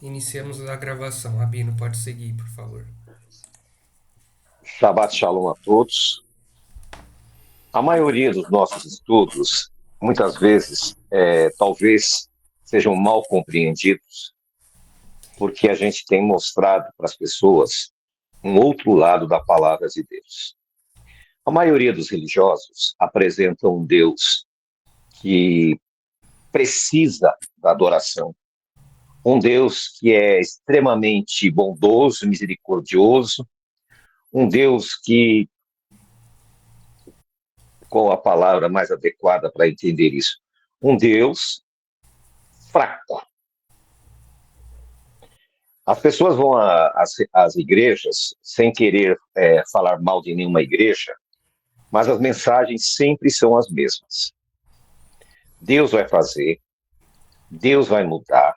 Iniciamos a gravação. Rabino, pode seguir, por favor. Shabbat Shalom a todos. A maioria dos nossos estudos, muitas vezes, talvez sejam mal compreendidos, porque a gente tem mostrado para as pessoas um outro lado da palavra de Deus. A maioria dos religiosos apresentam um Deus que precisa da adoração, um Deus que é extremamente bondoso, misericordioso, um Deus que, qual a palavra mais adequada para entender isso? Um Deus fraco. As pessoas vão às igrejas sem querer falar mal de nenhuma igreja, mas as mensagens sempre são as mesmas. Deus vai fazer, Deus vai mudar,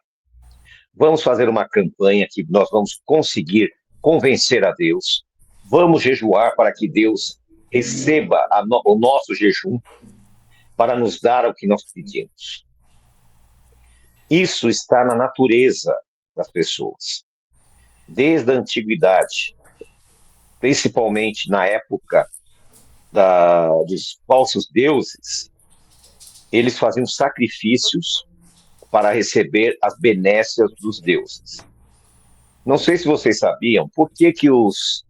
vamos fazer uma campanha que nós vamos conseguir convencer a Deus, vamos jejuar para que Deus receba o nosso jejum para nos dar o que nós pedimos. Isso está na natureza das pessoas. Desde a antiguidade, principalmente na época dos falsos deuses, eles faziam sacrifícios para receber as benécias dos deuses. Não sei se vocês sabiam por que os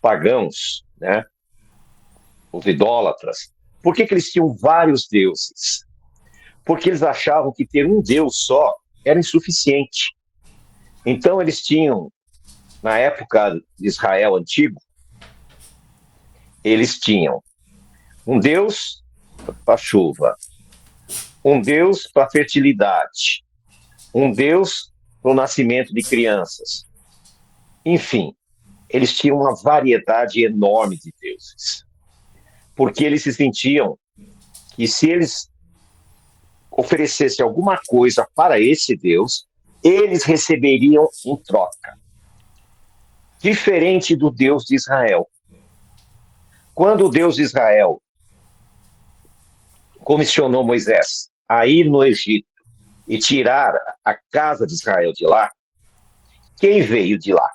pagãos, né, os idólatras, por que eles tinham vários deuses? Porque eles achavam que ter um Deus só era insuficiente. Então eles tinham, na época de Israel antigo, eles tinham um Deus para a chuva, um Deus para a fertilidade, um Deus para o nascimento de crianças. Enfim, eles tinham uma variedade enorme de deuses. Porque eles se sentiam que se eles oferecessem alguma coisa para esse Deus, eles receberiam em troca. Diferente do Deus de Israel. Quando o Deus de Israel comissionou Moisés a ir no Egito e tirar a casa de Israel de lá, quem veio de lá?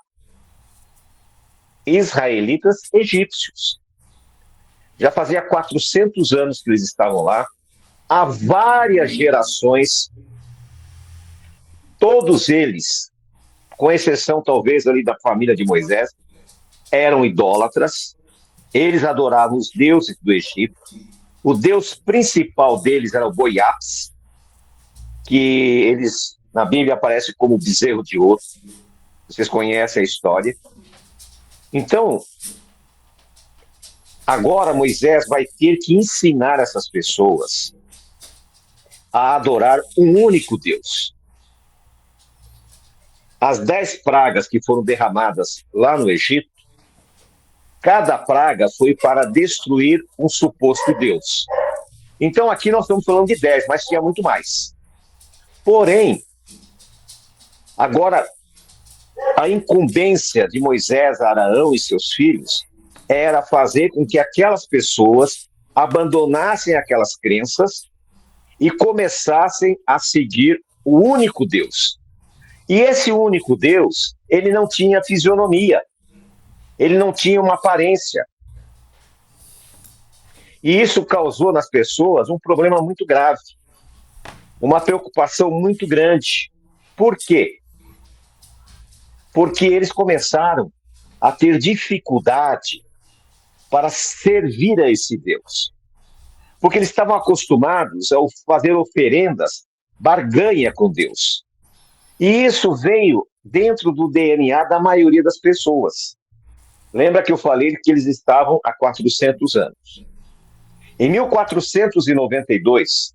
Israelitas egípcios. Já fazia 400 anos que eles estavam lá, há várias gerações, todos eles, com exceção talvez ali da família de Moisés, eram idólatras, eles adoravam os deuses do Egito, o deus principal deles era o boi Apis, que eles, na Bíblia, aparece como bezerro de ouro, vocês conhecem a história. Então, agora Moisés vai ter que ensinar essas pessoas a adorar um único Deus. As 10 pragas que foram derramadas lá no Egito, cada praga foi para destruir um suposto Deus. Então aqui nós estamos falando de 10, mas tinha muito mais. Porém, agora a incumbência de Moisés, Arão e seus filhos era fazer com que aquelas pessoas abandonassem aquelas crenças e começassem a seguir o único Deus. E esse único Deus, ele não tinha fisionomia, ele não tinha uma aparência. E isso causou nas pessoas um problema muito grave, uma preocupação muito grande. Por quê? Porque eles começaram a ter dificuldade para servir a esse Deus. Porque eles estavam acostumados a fazer oferendas barganha com Deus. E isso veio dentro do DNA da maioria das pessoas. Lembra que eu falei que eles estavam há 400 anos. Em 1492,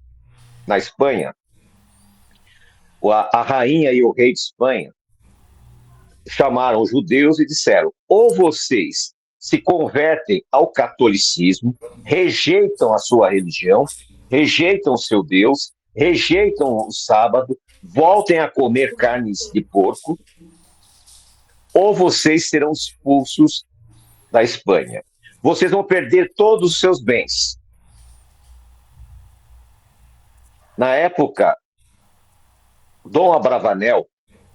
na Espanha, a rainha e o rei de Espanha chamaram os judeus e disseram: ou vocês se convertem ao catolicismo, rejeitam a sua religião, rejeitam o seu Deus, rejeitam o sábado, voltem a comer carnes de porco, ou vocês serão expulsos da Espanha. Vocês vão perder todos os seus bens. Na época, Dom Abravanel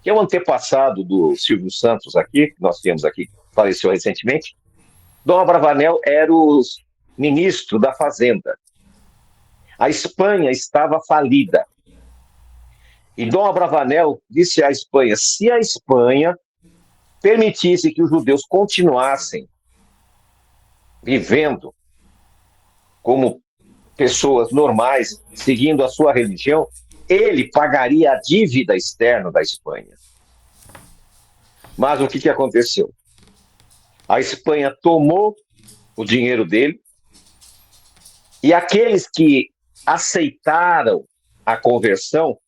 que é o antepassado do Silvio Santos aqui, que nós temos aqui, faleceu recentemente. Dom Abravanel era o ministro da Fazenda. A Espanha estava falida. E Dom Abravanel disse à Espanha, se a Espanha permitisse que os judeus continuassem vivendo como pessoas normais, seguindo a sua religião, ele pagaria a dívida externa da Espanha. Mas o que aconteceu? A Espanha tomou o dinheiro dele e aqueles que aceitaram a conversão,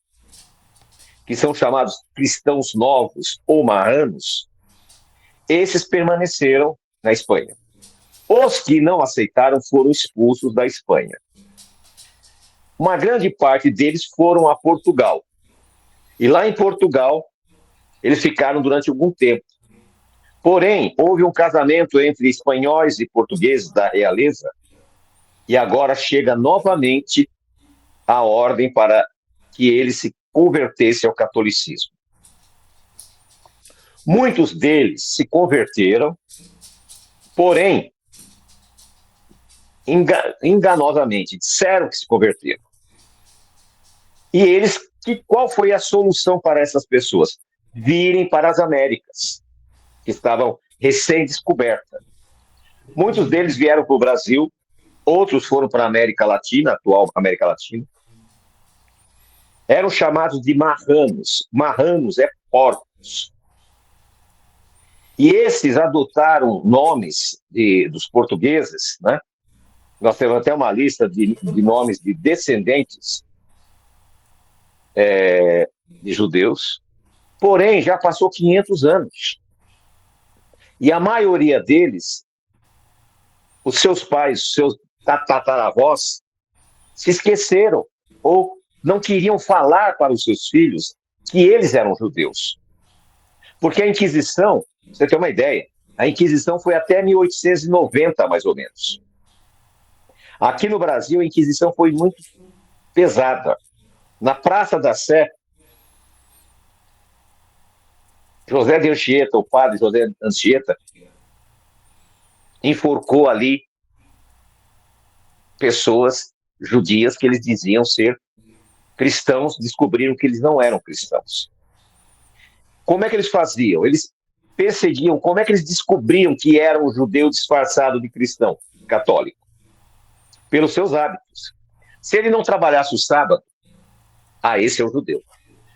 que são chamados cristãos novos ou marranos, esses permaneceram na Espanha. Os que não aceitaram foram expulsos da Espanha. Uma grande parte deles foram a Portugal. E lá em Portugal, eles ficaram durante algum tempo. Porém, houve um casamento entre espanhóis e portugueses da realeza, e agora chega novamente a ordem para que eles se convertessem ao catolicismo. Muitos deles se converteram, porém, enganosamente, disseram que se converteram. E eles, qual foi a solução para essas pessoas? Virem para as Américas, que estavam recém-descobertas. Muitos deles vieram para o Brasil, outros foram para a América Latina, atual América Latina. Eram chamados de marranos. Marranos é porcos. E esses adotaram nomes dos portugueses, né? Nós temos até uma lista de nomes de descendentes de judeus. Porém, já passou 500 anos. E a maioria deles, os seus pais, os seus tataravós, se esqueceram ou não queriam falar para os seus filhos que eles eram judeus. Porque a Inquisição, você tem uma ideia, a Inquisição foi até 1890, mais ou menos. Aqui no Brasil, a Inquisição foi muito pesada. Na Praça da Sé, José de Anchieta, o padre José de Anchieta, enforcou ali pessoas judias que eles diziam ser cristãos, descobriram que eles não eram cristãos. Como é que eles faziam? Eles perseguiam, como é que eles descobriam que era um judeu disfarçado de cristão católico? Pelos seus hábitos. Se ele não trabalhasse o sábado, esse é um judeu.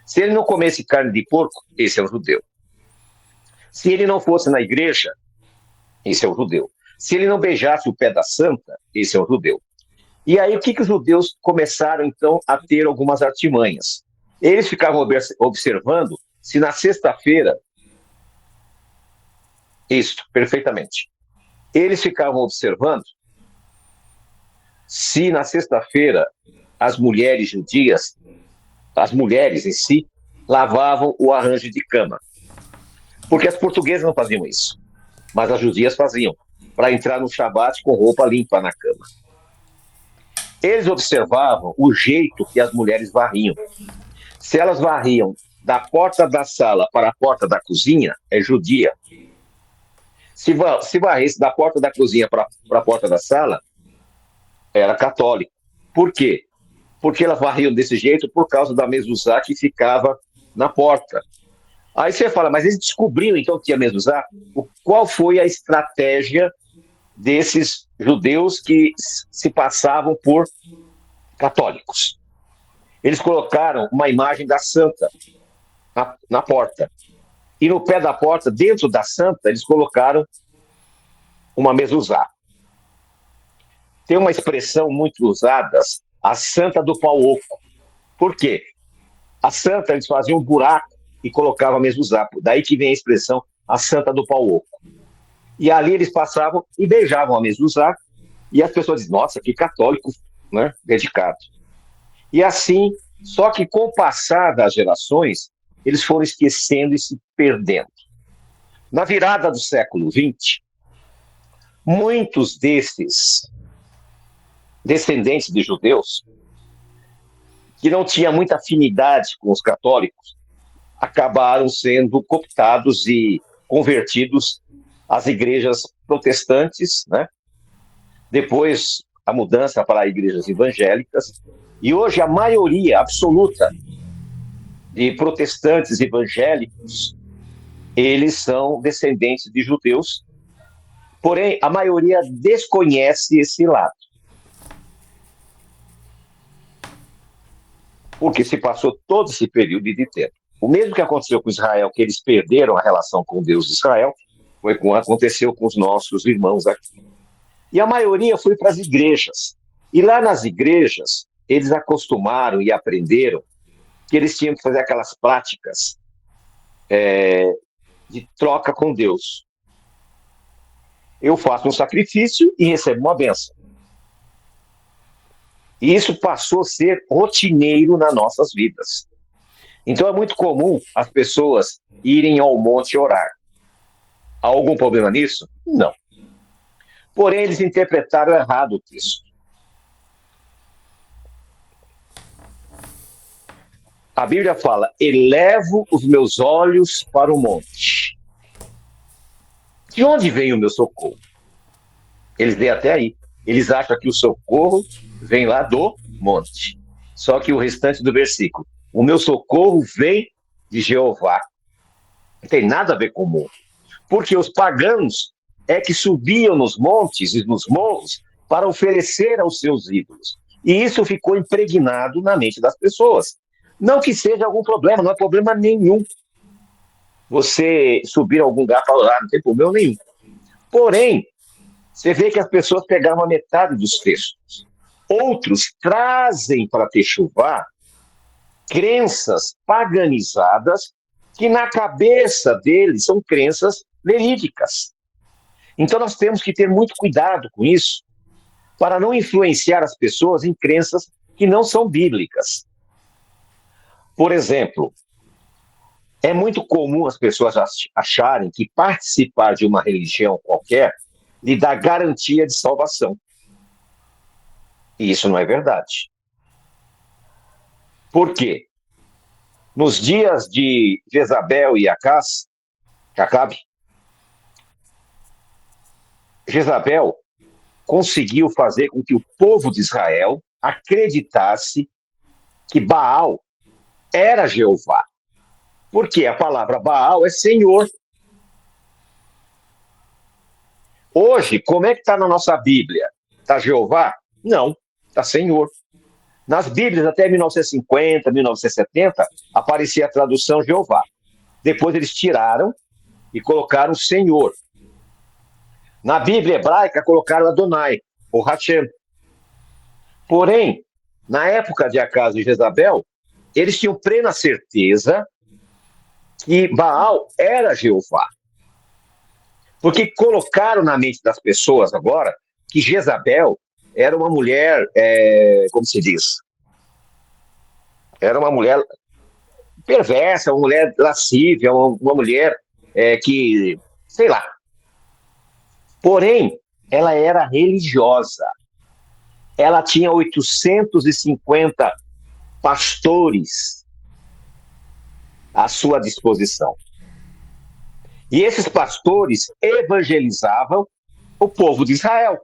Se ele não comesse carne de porco, esse é um judeu. Se ele não fosse na igreja, esse é um judeu. Se ele não beijasse o pé da santa, esse é um judeu. E aí o que os judeus começaram, então, a ter algumas artimanhas? Eles ficavam observando se na sexta-feira... Isso, perfeitamente. Eles ficavam observando se na sexta-feira as mulheres judias, as mulheres em si, lavavam o arranjo de cama. Porque as portuguesas não faziam isso, mas as judias faziam, para entrar no Shabat com roupa limpa na cama. Eles observavam o jeito que as mulheres varriam. Se elas varriam da porta da sala para a porta da cozinha, é judia. Se varresse da porta da cozinha para a porta da sala, era católico. Por quê? Porque elas varriam desse jeito por causa da mezuzá que ficava na porta. Aí você fala, mas eles descobriram então que tinha mezuzá? Qual foi a estratégia desses judeus que se passavam por católicos? Eles colocaram uma imagem da santa na porta. E no pé da porta, dentro da santa, eles colocaram uma mezuzá. Tem uma expressão muito usada, a santa do pau oco. Por quê? A santa, eles faziam um buraco e colocavam a mezuzá. Daí que vem a expressão, a santa do pau oco. E ali eles passavam e beijavam a mezuzá, e as pessoas dizem, nossa, que católico, né, dedicado. E assim, só que com o passar das gerações, eles foram esquecendo e se perdendo. Na virada do século XX, muitos desses descendentes de judeus, que não tinham muita afinidade com os católicos, acabaram sendo cooptados e convertidos às igrejas protestantes, né? Depois a mudança para igrejas evangélicas, e hoje a maioria absoluta de protestantes evangélicos, eles são descendentes de judeus, porém a maioria desconhece esse lado. Porque se passou todo esse período de tempo. O mesmo que aconteceu com Israel, que eles perderam a relação com Deus de Israel, foi como aconteceu com os nossos irmãos aqui. E a maioria foi para as igrejas. E lá nas igrejas, eles acostumaram e aprenderam que eles tinham que fazer aquelas práticas de troca com Deus. Eu faço um sacrifício e recebo uma bênção. E isso passou a ser rotineiro nas nossas vidas. Então é muito comum as pessoas irem ao monte orar. Há algum problema nisso? Não. Porém, eles interpretaram errado o texto. A Bíblia fala: elevo os meus olhos para o monte. De onde vem o meu socorro? Eles vêm até aí. Eles acham que o socorro vem lá do monte. Só que o restante do versículo: o meu socorro vem de Jeová. Não tem nada a ver com o mundo. Porque os pagãos é que subiam nos montes e nos morros para oferecer aos seus ídolos. E isso ficou impregnado na mente das pessoas. Não que seja algum problema, não é problema nenhum. Você subir a algum lugar para orar, não tem problema nenhum. Porém, você vê que as pessoas pegaram a metade dos textos. Outros trazem para Techuvá crenças paganizadas que na cabeça deles são crenças verídicas. Então nós temos que ter muito cuidado com isso, para não influenciar as pessoas em crenças que não são bíblicas. Por exemplo, é muito comum as pessoas acharem que participar de uma religião qualquer lhe dá garantia de salvação. E isso não é verdade. Por quê? Nos dias de Jezabel e Acabe, Jezabel conseguiu fazer com que o povo de Israel acreditasse que Baal era Jeová. Porque a palavra Baal é Senhor. Hoje, como é que está na nossa Bíblia? Está Jeová? Não, está Senhor. Nas Bíblias, até 1950, 1970, aparecia a tradução Jeová. Depois eles tiraram e colocaram Senhor. Na Bíblia hebraica, colocaram Adonai, ou Hashem. Porém, na época de Acas e Jezabel, eles tinham plena certeza que Baal era Jeová. Porque colocaram na mente das pessoas agora que Jezabel era uma mulher, como se diz? Era uma mulher perversa, uma mulher lascívia, uma mulher que, sei lá. Porém, ela era religiosa. Ela tinha 850 pastores à sua disposição. E esses pastores evangelizavam o povo de Israel.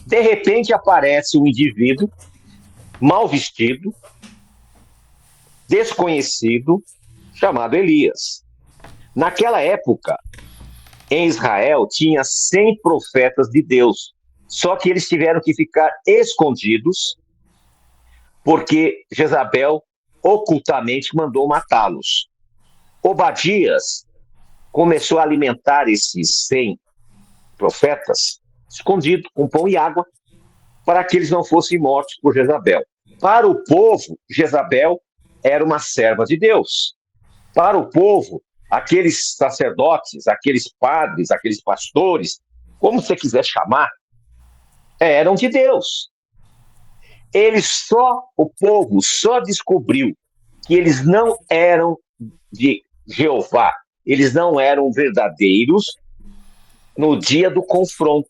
De repente aparece um indivíduo mal vestido, desconhecido, chamado Elias. Naquela época, em Israel, tinha 100 profetas de Deus. Só que eles tiveram que ficar escondidos, porque Jezabel ocultamente mandou matá-los. Obadias começou a alimentar esses 100 profetas, escondido, com pão e água, para que eles não fossem mortos por Jezabel. Para o povo, Jezabel era uma serva de Deus. Para o povo, aqueles sacerdotes, aqueles padres, aqueles pastores, como você quiser chamar, eram de Deus. O povo só descobriu que eles não eram de Jeová, eles não eram verdadeiros no dia do confronto,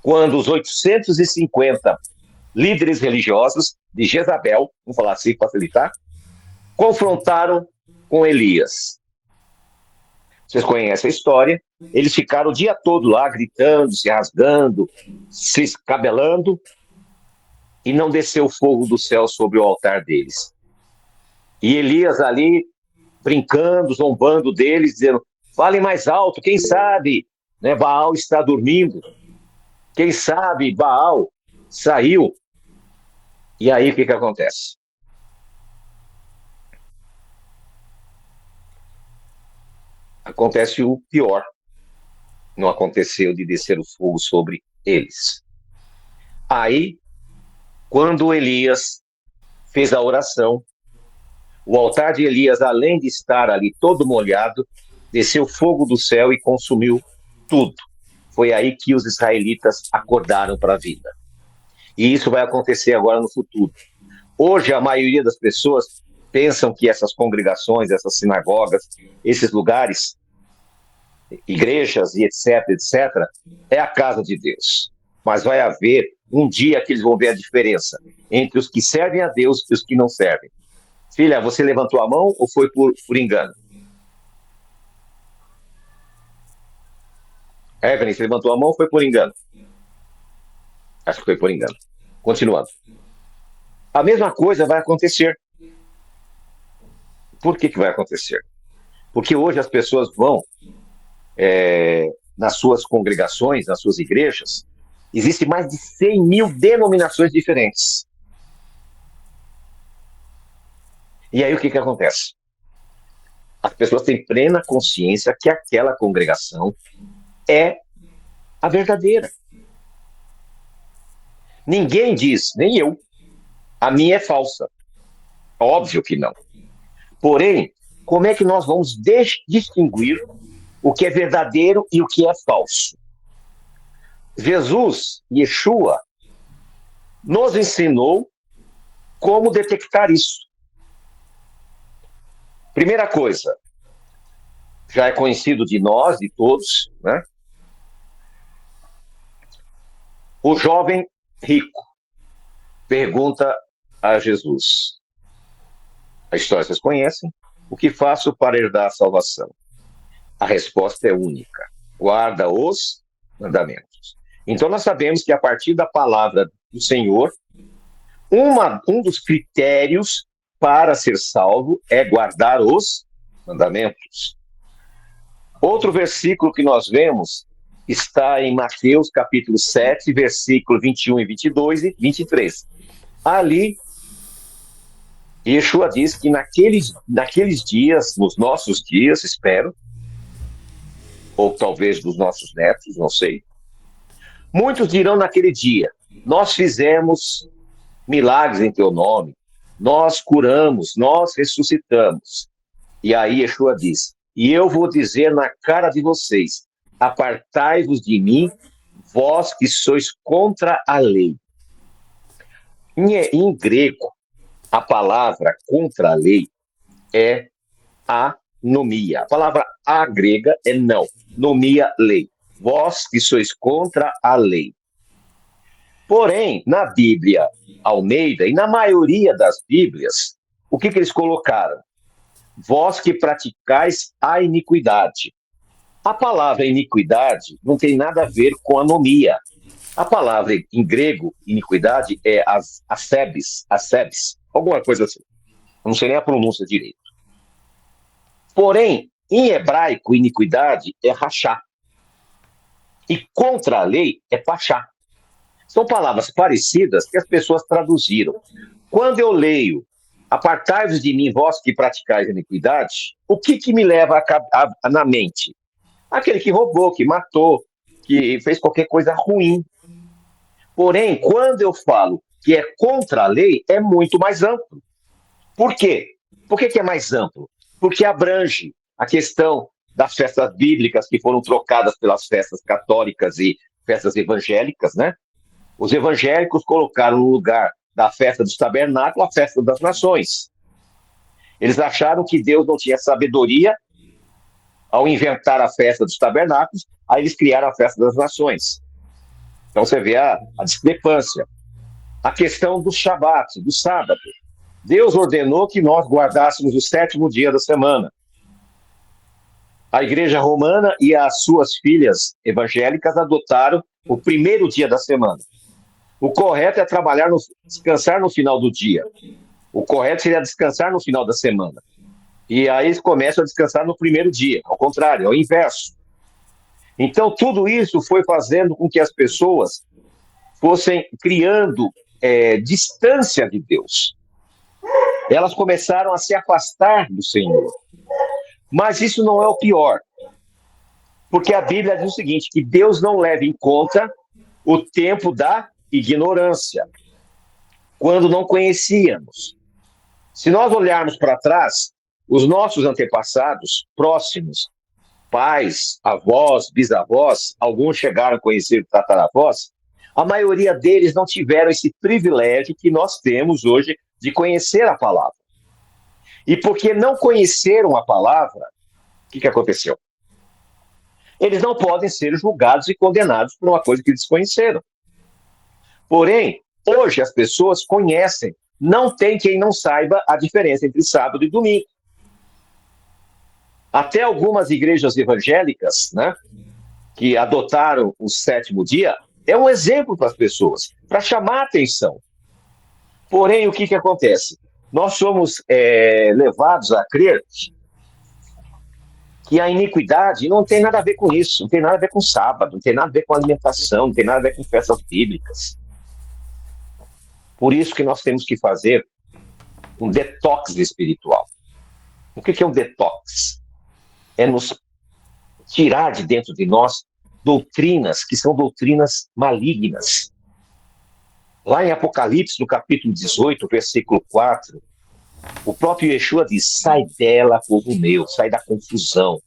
quando os 850 líderes religiosos de Jezabel, vamos falar assim, facilitar, confrontaram com Elias. Vocês conhecem a história. Eles ficaram o dia todo lá, gritando, se rasgando, se escabelando, e não desceu fogo do céu sobre o altar deles. E Elias ali, brincando, zombando deles, dizendo, falem mais alto, quem sabe, né, Baal está dormindo. Quem sabe Baal saiu. E aí o que acontece? Acontece o pior. Não aconteceu de descer o fogo sobre eles. Aí, quando Elias fez a oração, o altar de Elias, além de estar ali todo molhado, desceu fogo do céu e consumiu tudo. Foi aí que os israelitas acordaram para a vida. E isso vai acontecer agora no futuro. Hoje, a maioria das pessoas pensam que essas congregações, essas sinagogas, esses lugares, igrejas e etc., é a casa de Deus. Mas vai haver um dia que eles vão ver a diferença entre os que servem a Deus e os que não servem. Filha, você levantou a mão ou foi por engano? Evelyn, você levantou a mão ou foi por engano? Acho que foi por engano. Continuando. A mesma coisa vai acontecer. Por que vai acontecer? Porque hoje as pessoas vão nas suas congregações, nas suas igrejas, existem mais de 100 mil denominações diferentes. E aí o que acontece? As pessoas têm plena consciência que aquela congregação é a verdadeira. Ninguém diz, nem eu, a minha é falsa. Óbvio que não. Porém, como é que nós vamos distinguir o que é verdadeiro e o que é falso? Jesus, Yeshua, nos ensinou como detectar isso. Primeira coisa, já é conhecido de nós, de todos, né? O jovem rico pergunta a Jesus. A história vocês conhecem. O que faço para herdar a salvação? A resposta é única. Guarda os mandamentos. Então nós sabemos que a partir da palavra do Senhor, um dos critérios para ser salvo é guardar os mandamentos. Outro versículo que nós vemos está em Mateus capítulo 7, versículo 21 e 22 e 23. Ali, Yeshua diz que naqueles dias, nos nossos dias, espero, ou talvez dos nossos netos, não sei, muitos dirão naquele dia, nós fizemos milagres em teu nome, nós curamos, nós ressuscitamos. E aí Yeshua diz, e eu vou dizer na cara de vocês, apartai-vos de mim, vós que sois contra a lei. Em grego, a palavra contra a lei é anomia. A palavra a grega é não, nomia, lei. Vós que sois contra a lei. Porém, na Bíblia Almeida e na maioria das Bíblias, o que eles colocaram? Vós que praticais a iniquidade. A palavra iniquidade não tem nada a ver com anomia. A palavra em grego, iniquidade, é asebes, alguma coisa assim. Não sei nem a pronúncia direito. Porém, em hebraico, iniquidade é rachá. E contra a lei é pachá. São palavras parecidas que as pessoas traduziram. Quando eu leio, apartai-vos de mim, vós que praticais a iniquidade, o que me leva na mente? Aquele que roubou, que matou, que fez qualquer coisa ruim. Porém, quando eu falo que é contra a lei, é muito mais amplo. Por quê? Por que é mais amplo? Porque abrange a questão das festas bíblicas que foram trocadas pelas festas católicas e festas evangélicas, né? Os evangélicos colocaram no lugar da festa dos tabernáculos a festa das nações. Eles acharam que Deus não tinha sabedoria ao inventar a festa dos tabernáculos, aí eles criaram a festa das nações. Então você vê a discrepância. A questão do Shabat, do sábado. Deus ordenou que nós guardássemos o 7º dia da semana. A Igreja Romana e as suas filhas evangélicas adotaram o 1º dia da semana. O correto é descansar no final do dia. O correto seria descansar no final da semana. E aí eles começam a descansar no 1º dia. Ao contrário, é o inverso. Então, tudo isso foi fazendo com que as pessoas fossem criando distância de Deus. Elas começaram a se afastar do Senhor. Mas isso não é o pior. Porque a Bíblia diz o seguinte, que Deus não leva em conta o tempo da ignorância, quando não conhecíamos. Se nós olharmos para trás, os nossos antepassados próximos, pais, avós, bisavós, alguns chegaram a conhecer tataravós, a maioria deles não tiveram esse privilégio que nós temos hoje de conhecer a palavra. E porque não conheceram a palavra, o que aconteceu? Eles não podem ser julgados e condenados por uma coisa que eles conheceram. Porém, hoje as pessoas conhecem, não tem quem não saiba a diferença entre sábado e domingo. Até algumas igrejas evangélicas, né, que adotaram o 7º dia, é um exemplo para as pessoas, para chamar a atenção. Porém, o que acontece? Nós somos levados a crer que a iniquidade não tem nada a ver com isso, não tem nada a ver com sábado, não tem nada a ver com alimentação, não tem nada a ver com festas bíblicas. Por isso que nós temos que fazer um detox espiritual. O que é um detox? É nos tirar de dentro de nós doutrinas que são doutrinas malignas. Lá em Apocalipse, no capítulo 18, versículo 4, o próprio Yeshua diz, sai dela, povo meu, sai da confusão.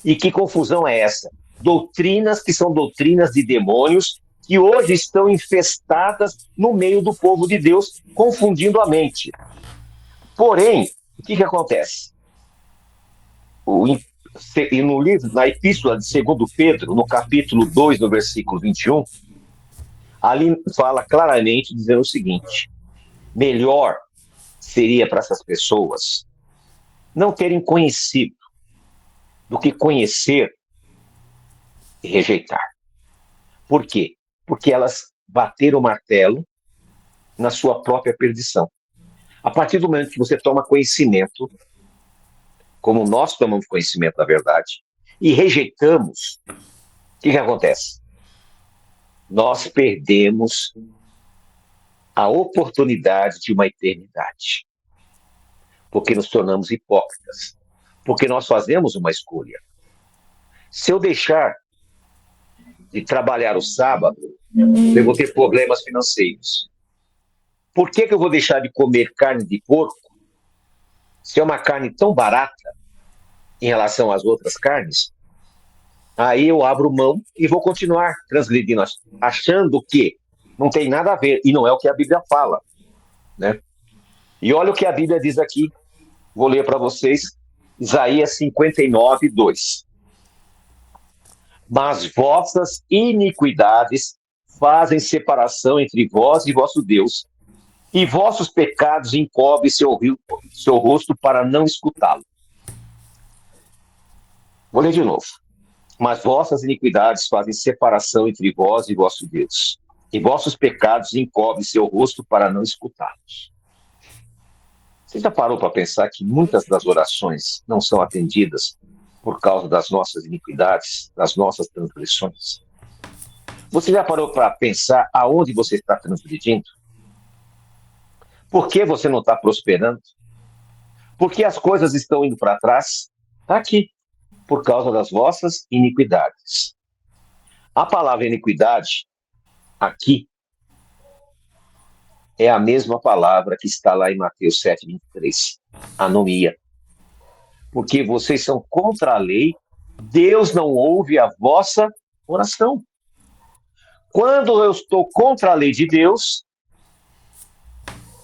E que confusão é essa? Doutrinas que são doutrinas de demônios que hoje estão infestadas no meio do povo de Deus, confundindo a mente. Porém, o que acontece? E no livro, na epístola de 2 Pedro, no capítulo 2, no versículo 21, ali fala claramente dizendo o seguinte, melhor seria para essas pessoas não terem conhecido do que conhecer e rejeitar. Por quê? Porque elas bateram o martelo na sua própria perdição. A partir do momento que você toma conhecimento, como nós tomamos conhecimento da verdade, e rejeitamos, o que acontece? Nós perdemos a oportunidade de uma eternidade. Porque nos tornamos hipócritas. Porque nós fazemos uma escolha. Se eu deixar de trabalhar o sábado, eu vou ter problemas financeiros. Por que eu vou deixar de comer carne de porco, se é uma carne tão barata em relação às outras carnes? Aí eu abro mão e vou continuar transgredindo, achando que não tem nada a ver, e não é o que a Bíblia fala, né? E olha o que a Bíblia diz aqui, vou ler para vocês, Isaías 59, 2. Mas vossas iniquidades fazem separação entre vós e vosso Deus, e vossos pecados encobrem seu rosto para não escutá-lo. Vou ler de novo. Mas vossas iniquidades fazem separação entre vós e vosso Deus, e vossos pecados encobrem seu rosto para não escutá-los. Você já parou para pensar que muitas das orações não são atendidas por causa das nossas iniquidades, das nossas transgressões? Você já parou para pensar aonde você está transgredindo? Por que você não está prosperando? Por que as coisas estão indo para trás? Está aqui, por causa das vossas iniquidades. A palavra iniquidade, aqui, é a mesma palavra que está lá em Mateus 7, 23. Anomia. Porque vocês são contra a lei, Deus não ouve a vossa oração. Quando eu estou contra a lei de Deus,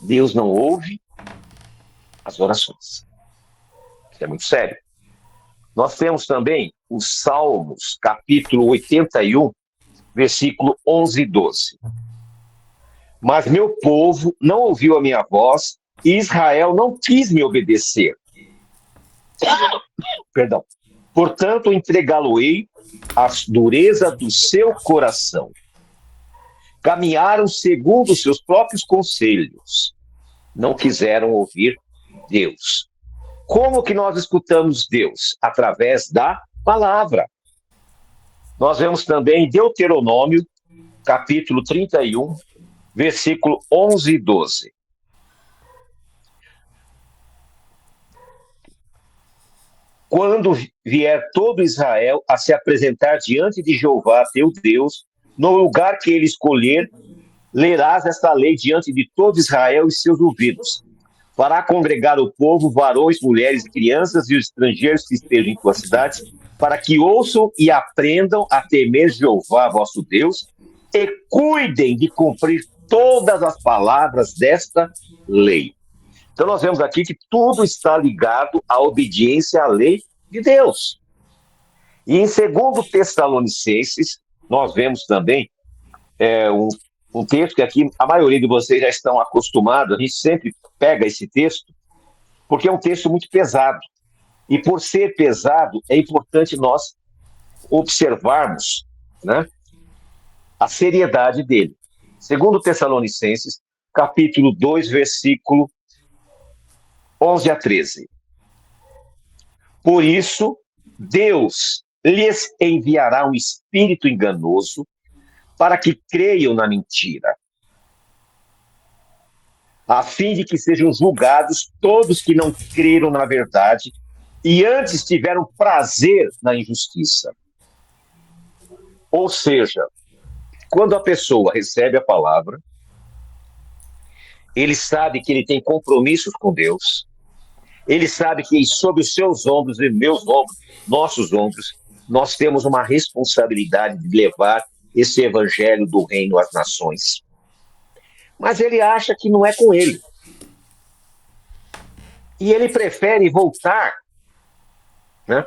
Deus não ouve as orações. Isso é muito sério. Nós temos também os Salmos, capítulo 81, versículo 11 e 12. Mas meu povo não ouviu a minha voz, e Israel não quis me obedecer. Perdão. Portanto, entregá-lo-ei à dureza do seu coração. Caminharam segundo os seus próprios conselhos. Não quiseram ouvir Deus. Como que nós escutamos Deus? Através da palavra. Nós vemos também em Deuteronômio, capítulo 31, versículo 11 e 12. Quando vier todo Israel a se apresentar diante de Jeová, teu Deus, no lugar que ele escolher, lerás esta lei diante de todo Israel e seus ouvidos. Fará congregar o povo, varões, mulheres e crianças e os estrangeiros que estejam em tuas cidades, para que ouçam e aprendam a temer Jeová, vosso Deus, e cuidem de cumprir todas as palavras desta lei. Então nós vemos aqui que tudo está ligado à obediência à lei de Deus. E em 2 Tessalonicenses, nós vemos também um texto que aqui a maioria de vocês já estão acostumados, a gente sempre pega esse texto, porque é um texto muito pesado. E por ser pesado, é importante nós observarmos, né, a seriedade dele. 2 Tessalonicenses, capítulo 2, versículo 11 a 13. Por isso, Deus lhes enviará um espírito enganoso para que creiam na mentira, a fim de que sejam julgados todos que não creram na verdade e antes tiveram prazer na injustiça. Ou seja, quando a pessoa recebe a palavra, ele sabe que ele tem compromissos com Deus, ele sabe que sob os seus ombros e meus ombros, nossos ombros, nós temos uma responsabilidade de levar esse evangelho do reino às nações. Mas ele acha que não é com ele. E ele prefere voltar, né,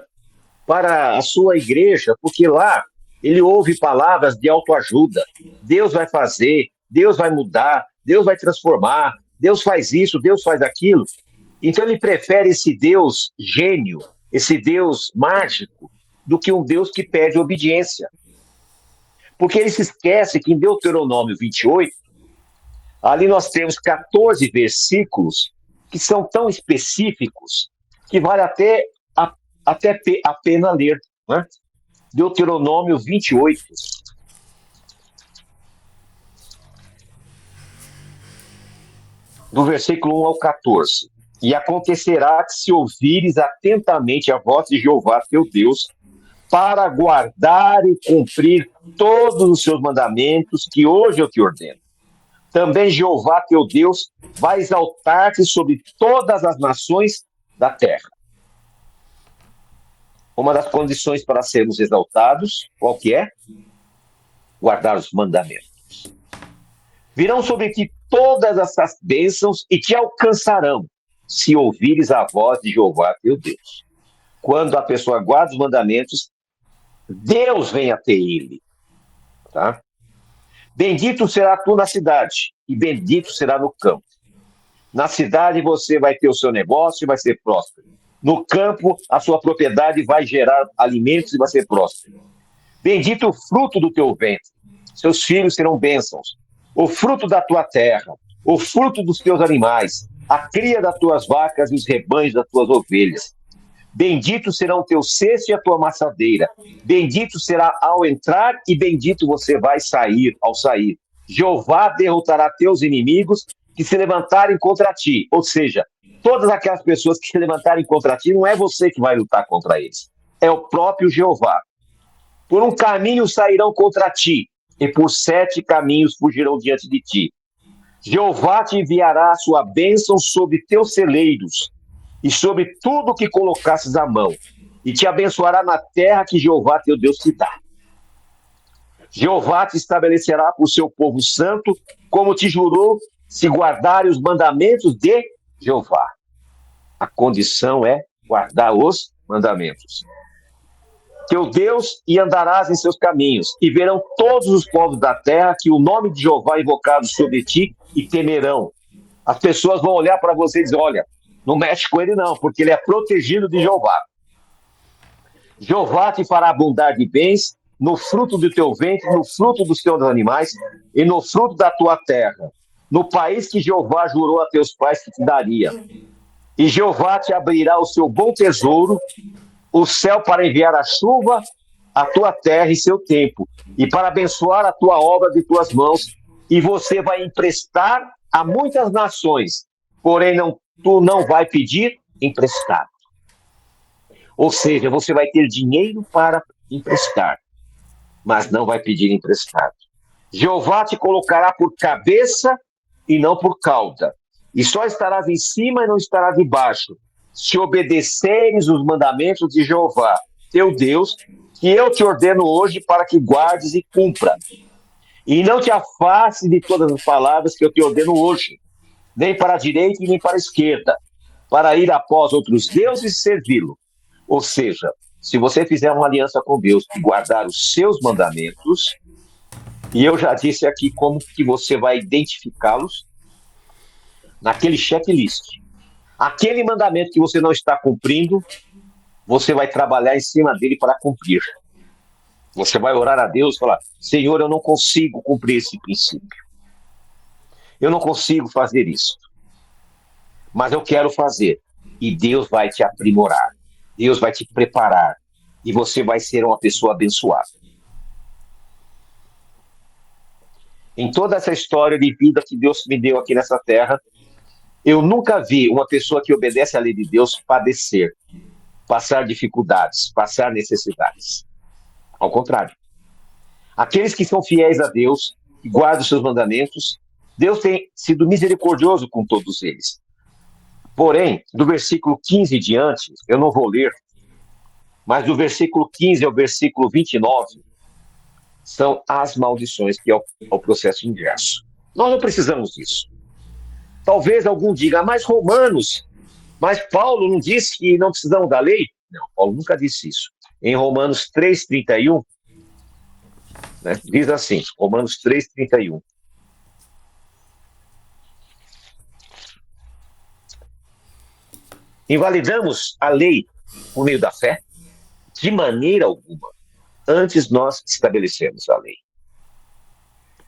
para a sua igreja, porque lá ele ouve palavras de autoajuda. Deus vai fazer, Deus vai mudar, Deus vai transformar, Deus faz isso, Deus faz aquilo. Então ele prefere esse Deus gênio, esse Deus mágico, do que um Deus que pede obediência. Porque ele se esquece que em Deuteronômio 28, ali nós temos 14 versículos que são tão específicos que vale até a pena ler, né? Deuteronômio 28. Do versículo 1 ao 14. E acontecerá que se ouvires atentamente a voz de Jeová teu Deus, para guardar e cumprir todos os seus mandamentos que hoje eu te ordeno. Também Jeová teu Deus vai exaltar-te sobre todas as nações da terra. Uma das condições para sermos exaltados, qual que é? Guardar os mandamentos. Virão sobre ti todas essas bênçãos e te alcançarão, se ouvires a voz de Jeová teu Deus. Quando a pessoa guarda os mandamentos, Deus vem até ele. Tá? Bendito será tu na cidade, e bendito será no campo. Na cidade você vai ter o seu negócio e vai ser próspero. No campo, a sua propriedade vai gerar alimentos e vai ser próspero. Bendito o fruto do teu ventre. Seus filhos serão bênçãos. O fruto da tua terra, o fruto dos teus animais, a cria das tuas vacas e os rebanhos das tuas ovelhas. Bendito serão o teu cesto e a tua amassadeira. Bendito será ao entrar e bendito você vai sair ao sair. Jeová derrotará teus inimigos que se levantarem contra ti. Ou seja, todas aquelas pessoas que se levantarem contra ti, não é você que vai lutar contra eles. É o próprio Jeová. Por um caminho sairão contra ti, e por 7 caminhos fugirão diante de ti. Jeová te enviará a sua bênção sobre teus celeiros, e sobre tudo que colocasses a mão, e te abençoará na terra que Jeová teu Deus te dá. Jeová te estabelecerá por seu povo santo, como te jurou, se guardares os mandamentos de Jeová. A condição é guardar os mandamentos. Teu Deus, e andarás em seus caminhos, e verão todos os povos da terra que o nome de Jeová é invocado sobre ti, e temerão. As pessoas vão olhar para você e dizer, olha, não mexe com ele não, porque ele é protegido de Jeová. Jeová te fará abundar de bens no fruto do teu ventre, no fruto dos teus animais e no fruto da tua terra, no país que Jeová jurou a teus pais que te daria. E Jeová te abrirá o seu bom tesouro, o céu para enviar a chuva à tua terra em seu tempo, e para abençoar a tua obra de tuas mãos, e você vai emprestar a muitas nações, porém tu não vai pedir emprestado. Ou seja, você vai ter dinheiro para emprestar, mas não vai pedir emprestado. Jeová te colocará por cabeça e não por cauda, e só estarás em cima e não estarás debaixo, se obedeceres os mandamentos de Jeová, teu Deus, que eu te ordeno hoje para que guardes e cumpra. E não te afastes de todas as palavras que eu te ordeno hoje, nem para a direita e nem para a esquerda, para ir após outros deuses e servi-lo. Ou seja, se você fizer uma aliança com Deus e guardar os seus mandamentos, e eu já disse aqui como que você vai identificá-los naquele checklist. Aquele mandamento que você não está cumprindo, você vai trabalhar em cima dele para cumprir. Você vai orar a Deus e falar, Senhor, eu não consigo cumprir esse princípio. Eu não consigo fazer isso. Mas eu quero fazer. E Deus vai te aprimorar. Deus vai te preparar. E você vai ser uma pessoa abençoada. Em toda essa história de vida que Deus me deu aqui nessa terra, eu nunca vi uma pessoa que obedece à lei de Deus padecer, passar dificuldades, passar necessidades. Ao contrário. Aqueles que são fiéis a Deus, que guardam os seus mandamentos, Deus tem sido misericordioso com todos eles. Porém, do versículo 15 em diante, eu não vou ler, mas do versículo 15 ao versículo 29, são as maldições, que é o processo inverso. Nós não precisamos disso. Talvez algum diga, mas Romanos, mas Paulo não disse que não precisamos da lei? Não, Paulo nunca disse isso. Em Romanos 3,31, né, diz assim, Romanos 3,31. Invalidamos a lei por meio da fé? De maneira alguma. Antes nós estabelecemos a lei.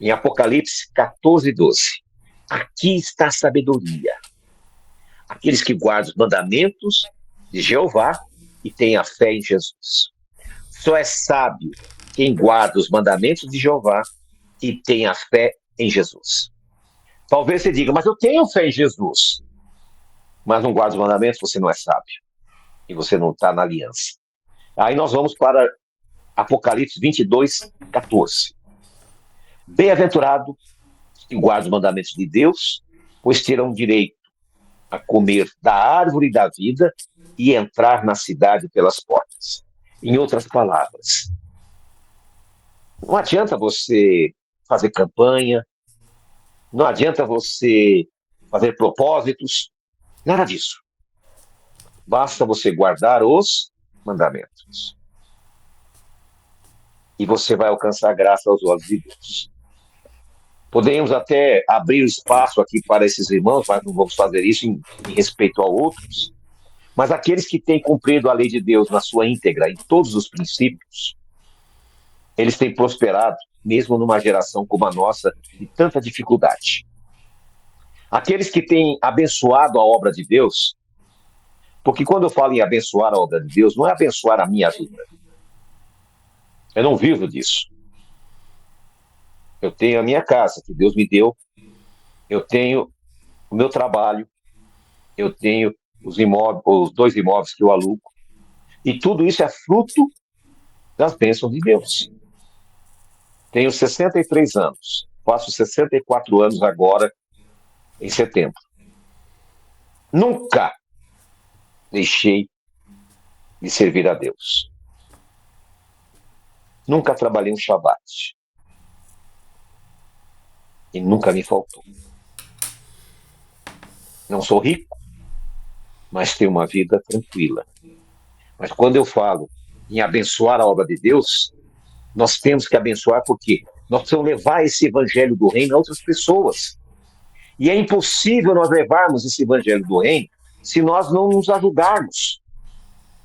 Em Apocalipse 14:12. Aqui está a sabedoria. Aqueles que guardam os mandamentos de Jeová e têm a fé em Jesus. Só é sábio quem guarda os mandamentos de Jeová e tem a fé em Jesus. Talvez você diga, mas eu tenho fé em Jesus. Mas não guarda os mandamentos, você não é sábio. E você não está na aliança. Aí nós vamos para Apocalipse 22:14. Bem-aventurado que guarda os mandamentos de Deus, pois terão direito a comer da árvore da vida e entrar na cidade pelas portas. Em outras palavras, não adianta você fazer campanha, não adianta você fazer propósitos, nada disso. Basta você guardar os mandamentos. E você vai alcançar graça aos olhos de Deus. Podemos até abrir espaço aqui para esses irmãos, mas não vamos fazer isso em respeito a outros. Mas aqueles que têm cumprido a lei de Deus na sua íntegra, em todos os princípios, eles têm prosperado, mesmo numa geração como a nossa, de tanta dificuldade. Aqueles que têm abençoado a obra de Deus, porque quando eu falo em abençoar a obra de Deus, não é abençoar a minha vida. Eu não vivo disso. Eu tenho a minha casa, que Deus me deu, eu tenho o meu trabalho, eu tenho os 2 imóveis que eu alugo, e tudo isso é fruto das bênçãos de Deus. Tenho 63 anos, faço 64 anos agora, em setembro. Nunca deixei de servir a Deus. Nunca trabalhei um Shabat. E nunca me faltou. Não sou rico, mas tenho uma vida tranquila. Mas quando eu falo em abençoar a obra de Deus, nós temos que abençoar porque nós precisamos levar esse evangelho do reino a outras pessoas. E é impossível nós levarmos esse evangelho do reino se nós não nos ajudarmos.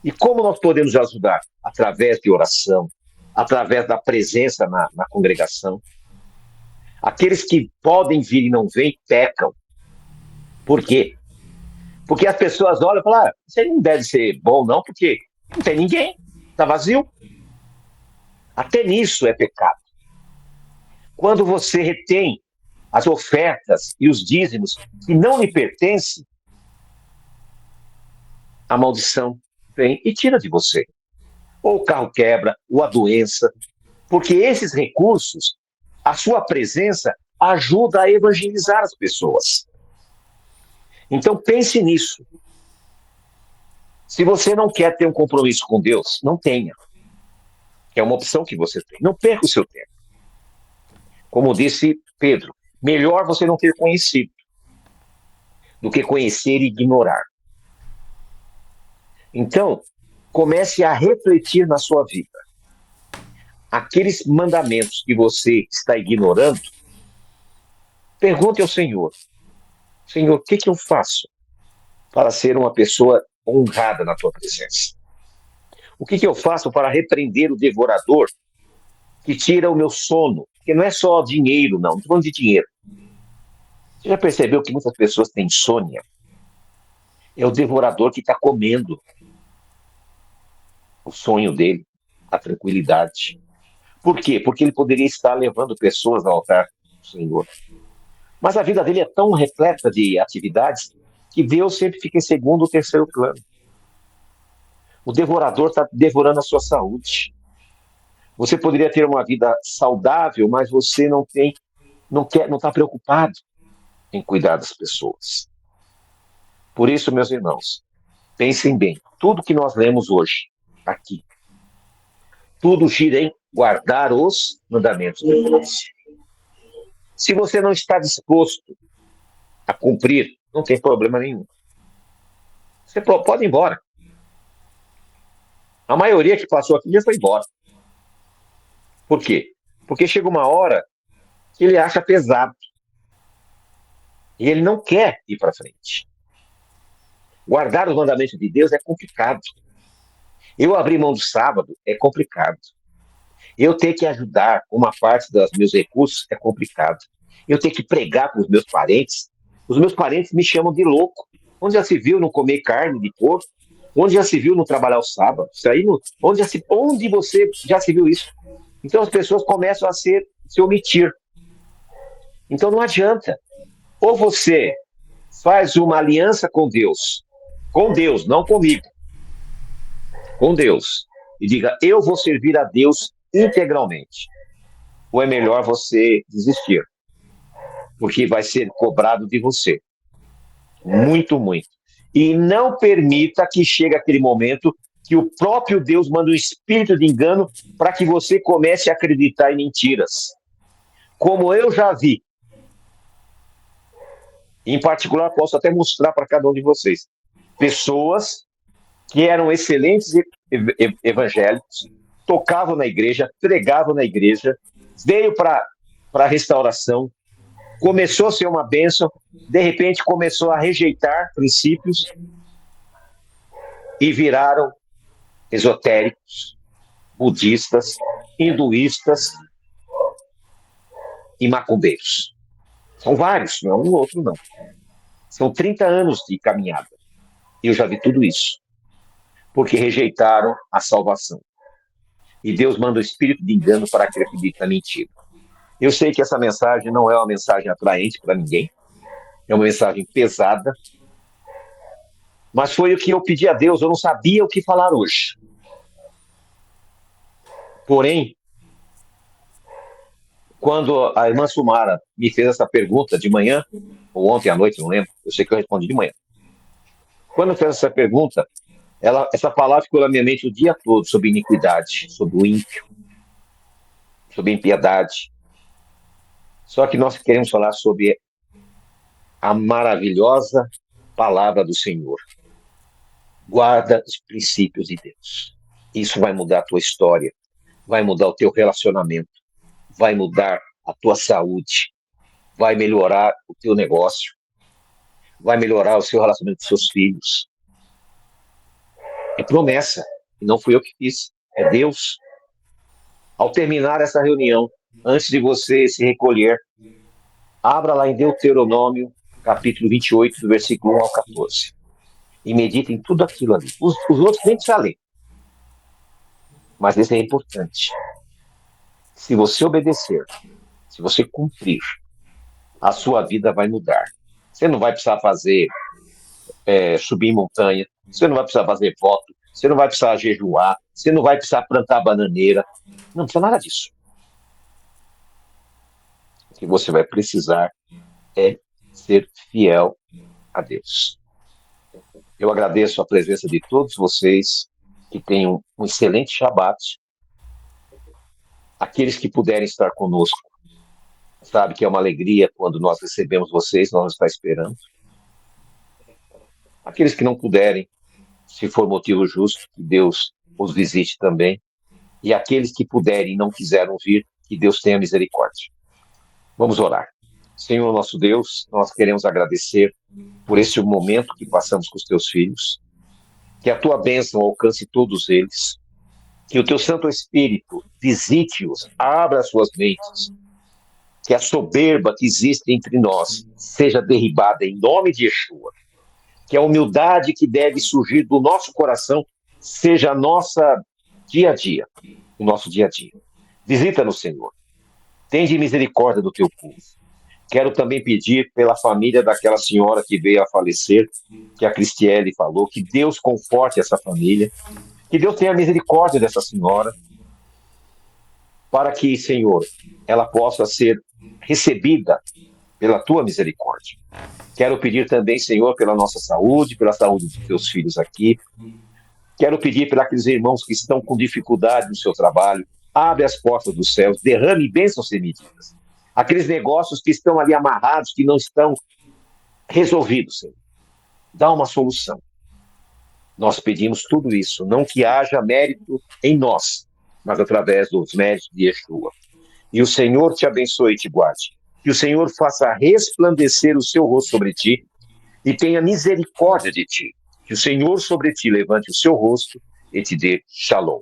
E como nós podemos ajudar? Através de oração, através da presença na congregação. Aqueles que podem vir e não vêm, pecam. Por quê? Porque as pessoas olham e falam, isso aí não deve ser bom não, porque não tem ninguém, está vazio. Até nisso é pecado. Quando você retém as ofertas e os dízimos que não lhe pertencem, a maldição vem e tira de você. Ou o carro quebra, ou a doença, porque esses recursos, a sua presença ajuda a evangelizar as pessoas. Então pense nisso. Se você não quer ter um compromisso com Deus, não tenha. É uma opção que você tem. Não perca o seu tempo. Como disse Pedro, melhor você não ter conhecido do que conhecer e ignorar. Então, comece a refletir na sua vida. Aqueles mandamentos que você está ignorando, pergunte ao Senhor. Senhor, o que eu faço para ser uma pessoa honrada na tua presença? O que eu faço para repreender o devorador que tira o meu sono? Porque não é só dinheiro, não estou falando de dinheiro. Você já percebeu que muitas pessoas têm insônia? É o devorador que está comendo o sonho dele, a tranquilidade. Por quê? Porque ele poderia estar levando pessoas ao altar do Senhor. Mas a vida dele é tão repleta de atividades que Deus sempre fica em segundo ou terceiro plano. O devorador está devorando a sua saúde. Você poderia ter uma vida saudável, mas você não está preocupado em cuidar das pessoas. Por isso, meus irmãos, pensem bem. Tudo que nós lemos hoje, aqui, tudo gira em guardar os mandamentos de Deus. Se você não está disposto a cumprir, não tem problema nenhum. Você pode ir embora. A maioria que passou aqui já foi embora. Por quê? Porque chega uma hora que ele acha pesado. E ele não quer ir para frente. Guardar os mandamentos de Deus é complicado. Eu abrir mão do sábado é complicado. Eu ter que ajudar uma parte dos meus recursos é complicado. Eu ter que pregar para os meus parentes me chamam de louco. Onde já se viu não comer carne de porco? Onde já se viu não trabalhar o sábado? Isso aí onde você já se viu isso? Então as pessoas começam a se omitir. Então não adianta. Ou você faz uma aliança com Deus, não comigo, com Deus, e diga, eu vou servir a Deus integralmente. Ou é melhor você desistir, porque vai ser cobrado de você. Muito, muito. E não permita que chegue aquele momento que o próprio Deus manda um espírito de engano para que você comece a acreditar em mentiras. Como eu já vi. Em particular, posso até mostrar para cada um de vocês. Pessoas que eram excelentes evangélicos, tocavam na igreja, pregavam na igreja, veio para a restauração, começou a ser uma bênção, de repente começou a rejeitar princípios e viraram esotéricos, budistas, hinduístas e macumbeiros. São vários, não é um outro não. São 30 anos de caminhada. E eu já vi tudo isso. Porque rejeitaram a salvação. E Deus manda o espírito de engano para que acredite na mentira. Eu sei que essa mensagem não é uma mensagem atraente para ninguém. É uma mensagem pesada. Mas foi o que eu pedi a Deus. Eu não sabia o que falar hoje. Porém, quando a irmã Sumara me fez essa pergunta de manhã, ou ontem à noite, não lembro, eu sei que eu respondi de manhã. Quando fez essa pergunta, essa palavra ficou na minha mente o dia todo, sobre iniquidade, sobre o ímpio, sobre impiedade. Só que nós queremos falar sobre a maravilhosa palavra do Senhor. Guarda os princípios de Deus. Isso vai mudar a tua história, vai mudar o teu relacionamento, vai mudar a tua saúde, vai melhorar o teu negócio, vai melhorar o seu relacionamento com seus filhos. É promessa, e não fui eu que fiz, é Deus. Ao terminar essa reunião, antes de você se recolher, abra lá em Deuteronômio, capítulo 28, do versículo 1 ao 14. E medite em tudo aquilo ali. Os outros nem precisa ler. Mas esse é importante. Se você obedecer, se você cumprir, a sua vida vai mudar. Você não vai precisar fazer, subir em montanha, você não vai precisar fazer voto, você não vai precisar jejuar, você não vai precisar plantar bananeira. Não precisa nada disso. O que você vai precisar é ser fiel a Deus. Eu agradeço a presença de todos vocês, que tenham um excelente Shabat. Aqueles que puderem estar conosco, sabe que é uma alegria quando nós recebemos vocês, nós estamos esperando. Aqueles que não puderem, se for motivo justo, que Deus os visite também. E aqueles que puderem e não quiseram vir, que Deus tenha misericórdia. Vamos orar. Senhor nosso Deus, nós queremos agradecer por esse momento que passamos com os teus filhos, que a tua bênção alcance todos eles, que o teu Santo Espírito visite-os, abra as suas mentes, que a soberba que existe entre nós seja derribada em nome de Yeshua, que a humildade que deve surgir do nosso coração seja a nossa dia a dia, o nosso dia a dia. Visita-nos, Senhor. Tende misericórdia do teu povo. Quero também pedir pela família daquela senhora que veio a falecer, que a Cristiele falou, que Deus conforte essa família, que Deus tenha misericórdia dessa senhora, para que, Senhor, ela possa ser recebida pela tua misericórdia. Quero pedir também, Senhor, pela nossa saúde, pela saúde dos teus filhos aqui. Quero pedir para aqueles irmãos que estão com dificuldade no seu trabalho, abre as portas dos céus, derrame bênçãos sem medidas. Aqueles negócios que estão ali amarrados, que não estão resolvidos, Senhor. Dá uma solução. Nós pedimos tudo isso, não que haja mérito em nós, mas através dos méritos de Yeshua. E o Senhor te abençoe e te guarde. Que o Senhor faça resplandecer o seu rosto sobre ti e tenha misericórdia de ti. Que o Senhor sobre ti levante o seu rosto e te dê shalom.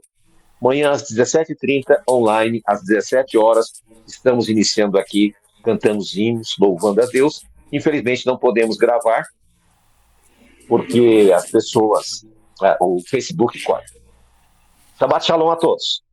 Amanhã às 17h30, online, às 17 horas, estamos iniciando aqui, cantando os hinos, louvando a Deus. Infelizmente não podemos gravar, porque as pessoas, o Facebook corta. Shabbat shalom a todos.